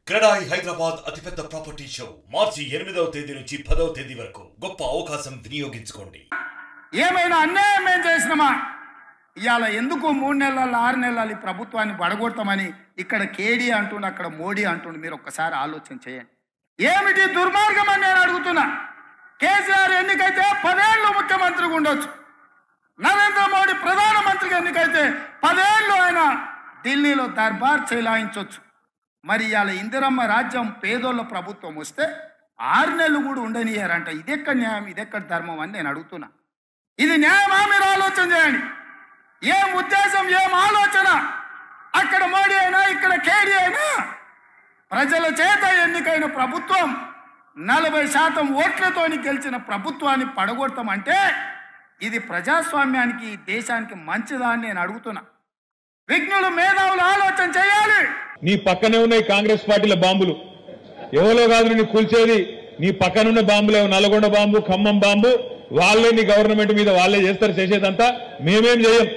క్రెడాయి హైదరాబాద్ అతిపెద్ద property show మార్చి 8వ తేదీ నుంచి 10వ తేదీ వరకు గొప్ప అవకాశం వినియోగించుకోండి. ఏమైనా అన్యాయం ఏం చేసినామా? ఇవాళ ఎందుకు 3 నెలలు 6 నెలలు ఈ ప్రభుత్వాన్ని పడగొడతామని ఇక్కడ కేడీ అంటుండు, అక్కడ మోడీ అంటుండు. మీరు ఒక్కసారి ఆలోచన చేయండి. ఏమిటి దుర్మార్గం అని నేను అడుగుతున్నా. కేసీఆర్ ఎన్నికైతే 10 ఏళ్ళు ముఖ్యమంత్రిగా ఉండొచ్చు. నరేంద్ర మోడీ ప్రధానమంత్రిగా ఎన్నికైతే 10 ఏళ్ళు ఆయన ఢిల్లీలో దర్బార్ చెలాయించవచ్చు. మరి ఇవాళ ఇందిరమ్మ రాజ్యం పేదోళ్ళ ప్రభుత్వం వస్తే 6 నెలలు కూడా ఉండనియారంట. ఇదెక్కడ న్యాయం, ఇదెక్కడ ధర్మం అని నేను అడుగుతున్నా. ఇది న్యాయమా? మీరు ఆలోచన చేయండి. ఏం ఉద్దేశం, ఏం ఆలోచన? అక్కడ మోడీ అయినా ఇక్కడ కేడీ అయినా ప్రజల చేత ఎన్నికైన ప్రభుత్వం 40% ఓట్లతోని గెలిచిన ప్రభుత్వాన్ని పడగొడతామంటే ఇది ప్రజాస్వామ్యానికి దేశానికి మంచిదా అని నేను అడుగుతున్నా. విజ్ఞులు మేధావులు ఆలోచన చేయాలి. నీ పక్కనే ఉన్నాయి కాంగ్రెస్ పార్టీల బాంబులు. ఎవరో కాదు నీ కూల్చేది, నీ పక్కనున్న బాంబులే. నల్గొండ బాంబు, ఖమ్మం బాంబు వాళ్ళే నీ గవర్నమెంట్ మీద వాళ్ళే చేస్తారు. చేసేదంతా మేమేం చేయం.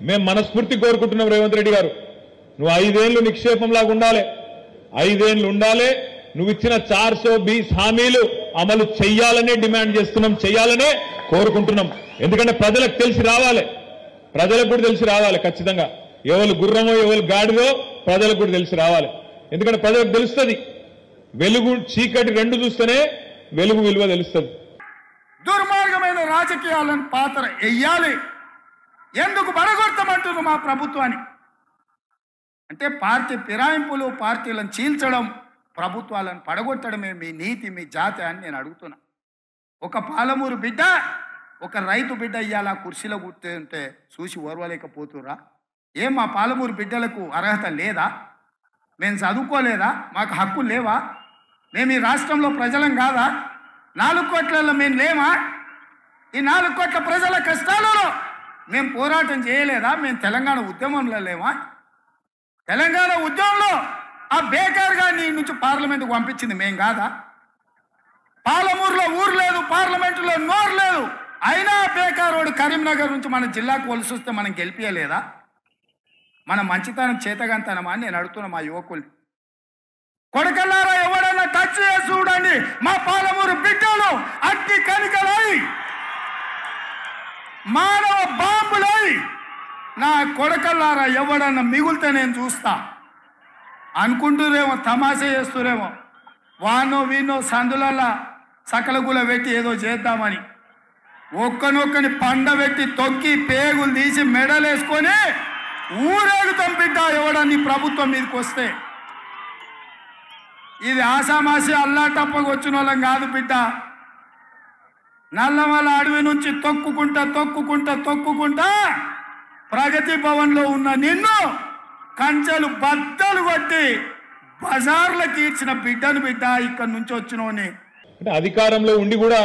మేము మనస్ఫూర్తి కోరుకుంటున్నాం రేవంత్ రెడ్డి గారు, నువ్వు 5 ఏళ్లు నిక్షేపంలాగా ఉండాలి. 5 ఏళ్లు ఉండాలి. నువ్వు ఇచ్చిన 420 హామీలు అమలు చెయ్యాలనే డిమాండ్ చేస్తున్నాం, చెయ్యాలనే కోరుకుంటున్నాం. ఎందుకంటే ప్రజలకు తెలిసి రావాలి, ప్రజలకు కూడా తెలిసి రావాలి. ఖచ్చితంగా ఎవరు గుర్రమో ఎవరు గాడిదో ప్రజలకు కూడా తెలిసి రావాలి. ఎందుకంటే ప్రజలకు తెలుస్తుంది, వెలుగు చీకటి రెండు చూస్తేనే వెలుగు విలువ తెలుస్తుంది. దుర్మార్గమైన రాజకీయాలను పాత్ర వెయ్యాలి. ఎందుకు పడగొడతామంటున్నారు మా ప్రభుత్వాన్ని? అంటే పార్టీ ఫిరాయింపులు, పార్టీలను చీల్చడం, ప్రభుత్వాలను పడగొట్టడమే మీ నీతి, మీ జాతి అని నేను అడుగుతున్నా. ఒక పాలమూరు బిడ్డ, ఒక రైతు బిడ్డ ఇవాళ కుర్చీలో కూర్చుంటే చూసి ఓర్వలేకపోతురా? ఏం మా పాలమూరు బిడ్డలకు అర్హత లేదా? మేము చదువుకోలేదా? మాకు హక్కులు లేవా? మేము ఈ రాష్ట్రంలో ప్రజలం కాదా? 4 కోట్లలో మేము లేమా? ఈ 4 కోట్ల ప్రజల కష్టాలలో మేము పోరాటం చేయలేదా? మేము తెలంగాణ ఉద్యమంలో లేమా? తెలంగాణ ఉద్యమంలో ఆ బేకార్గా నీ నుంచి పార్లమెంటుకు పంపించింది మేం కాదా? పాలమూరులో ఊరు లేదు, పార్లమెంటులో నోరు లేదు, అయినా బేకారోడు కరీంనగర్ నుంచి మన జిల్లాకు వలసి వస్తే మనం గెలిపియలేదా? మన మంచితనం చేతగంతనమా అని నేను అడుగుతున్నా మా యువకుల్ని. కొడకల్లారా ఎవడన్నా టచ్ చేసి చూడండి, మా పాలమూరు బిడ్డలు అట్టి కనికలై మానవ బాంబులై నా కొడకల్లారా ఎవడన్నా మిగులితే నేను చూస్తా అనుకుంటురేమో, తమాషా చేస్తురేమో. వానో వీనో సందులల్లా సకలగుల పెట్టి ఏదో చేద్దామని ఒక్కనొక్కని పండబెట్టి తొక్కి పేగులు తీసి మెడలేసుకొని ఊరేగుతాం బిడ్డ ఎవడని ప్రభుత్వం మీదకి వస్తే. ఇది ఆసామాసి అల్లాటప్పకు వచ్చిన వాళ్ళం కాదు బిడ్డ. నల్లమల అడవి నుంచి తొక్కుకుంటా ప్రగతి భవన్లో ఉన్న నిన్ను కంచెలు బద్దలు కొట్టి బజార్లకు ఈడ్చిన బిడ్డను బిడ్డ ఇక్కడి నుంచి వచ్చినోని. అంటే అధికారంలో ఉండి కూడా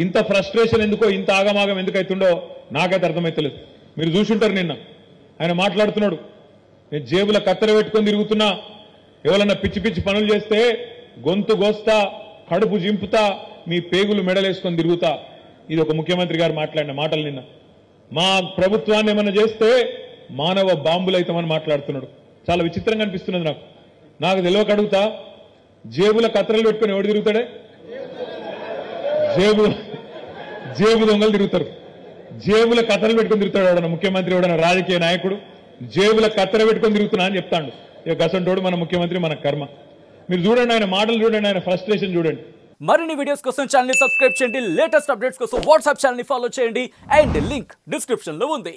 ఇంత ఫ్రస్ట్రేషన్ ఎందుకో, ఇంత ఆగమాగం ఎందుకైతుండో నాకైతే అర్థమైతలేదు. మీరు చూసుంటారు నిన్న ఆయన మాట్లాడుతున్నాడు, నేను జేబుల కత్తెర పెట్టుకొని తిరుగుతున్నా, ఎవరన్నా పిచ్చి పిచ్చి పనులు చేస్తే గొంతు గోస్తా, కడుపు జింపుతా, మీ పేగులు మెడలేసుకొని తిరుగుతా. ఇది ఒక ముఖ్యమంత్రి గారు మాట్లాడిన మాటలు నిన్న. మా ప్రభుత్వాన్ని ఏమన్నా చేస్తే మానవ బాంబులు అవుతామని మాట్లాడుతున్నాడు. చాలా విచిత్రంగా అనిపిస్తున్నది నాకు తెలియక అడుగుతా, జేబుల కత్తెరలు పెట్టుకొని ఎవడు తిరుగుతాడే? జేబు దొంగలు తిరుగుతారు. జేబుల కత్తెరలు పెట్టుకొని తిరుగుతాడు ఎవడన్నా ముఖ్యమంత్రి, ఎవడన్నా రాజకీయ నాయకుడు జేబుల కత్తెర పెట్టుకొని తిరుగుతున్నా అని చెప్తాడు. ఇక గసంటోడు మన ముఖ్యమంత్రి, మన కర్మ. మీరు చూడండి, ఆయన మాటలు చూడండి, ఆయన ఫ్రస్ట్రేషన్ చూడండి. మరిన్ని వీడియోస్ కోసం ఛానల్ ని సబ్స్క్రైబ్ చేయండి, లేటెస్ట్ అప్డేట్స్ కోసం వాట్సాప్ ఛానల్ ని ఫాలో చేయండి, అండ్ లింక్ డిస్క్రిప్షన్ లో ఉంది.